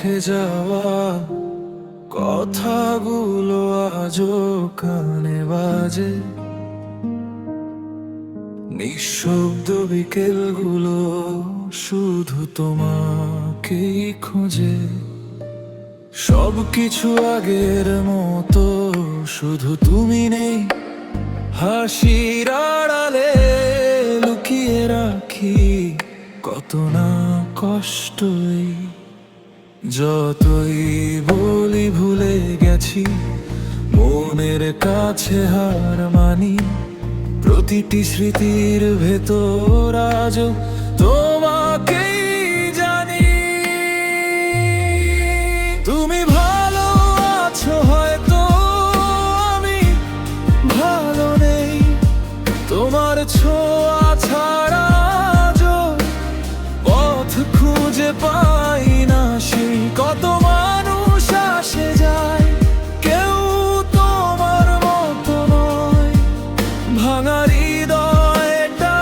রেখে যাওয়া কথাগুলো আজও কানে বাজে। নিঃশব্দ বিকেলগুলো শুধু তোমাকেই খোঁজে। সবকিছু আগের মতো, শুধু তুমি নেই। হাসির আড়ালে লুকিয়ে রাখি কত না কষ্টই। যতই বলি ভুলে গেছি, মনের কাছে হার মানি। প্রতিটি স্মৃতির ভেতর আজও তোমাকেই জানি। তুমি ভালো আছো হয়তো, আমি ভালো নেই। তোমার ছোঁয়া ছাড়া আজও পথ খুঁজে পাই না। সেই কত মানুষ আসে যায়, কেউ তোমার মতো নয়। ভাঙা হৃদয়টা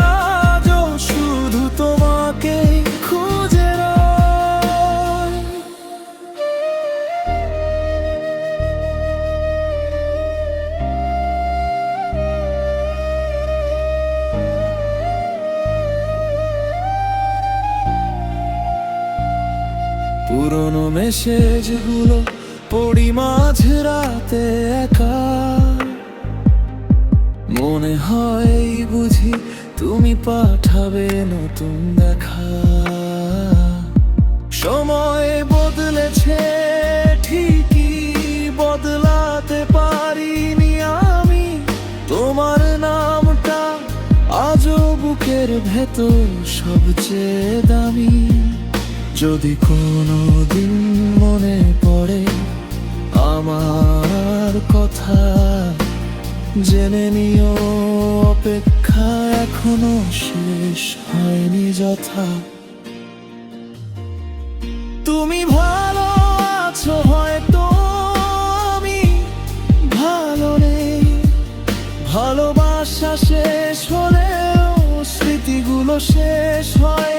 আজও শুধু তোমাকেই খুঁজে রয়। পুরনো মেসেজগুলো পড়ি মাঝ রাতে একা। মনে হয় বুঝি তুমি পাঠাবে নতুন দেখা। সময় বদলেছে ঠিকই, বদলাতে পারিনি আমি। তোমার নামটা আজও বুকের ভেতর সবচেয়ে দামি। যদি কোনো দিন মনে পড়ে আমার কথা, জেনে নিও অপেক্ষা এখনো শেষ হয়নি যথা। তুমি ভালো আছো হয়তো, আমি ভালো নেই। ভালোবাসা শেষ হলেও স্মৃতিগুলো শেষ হয়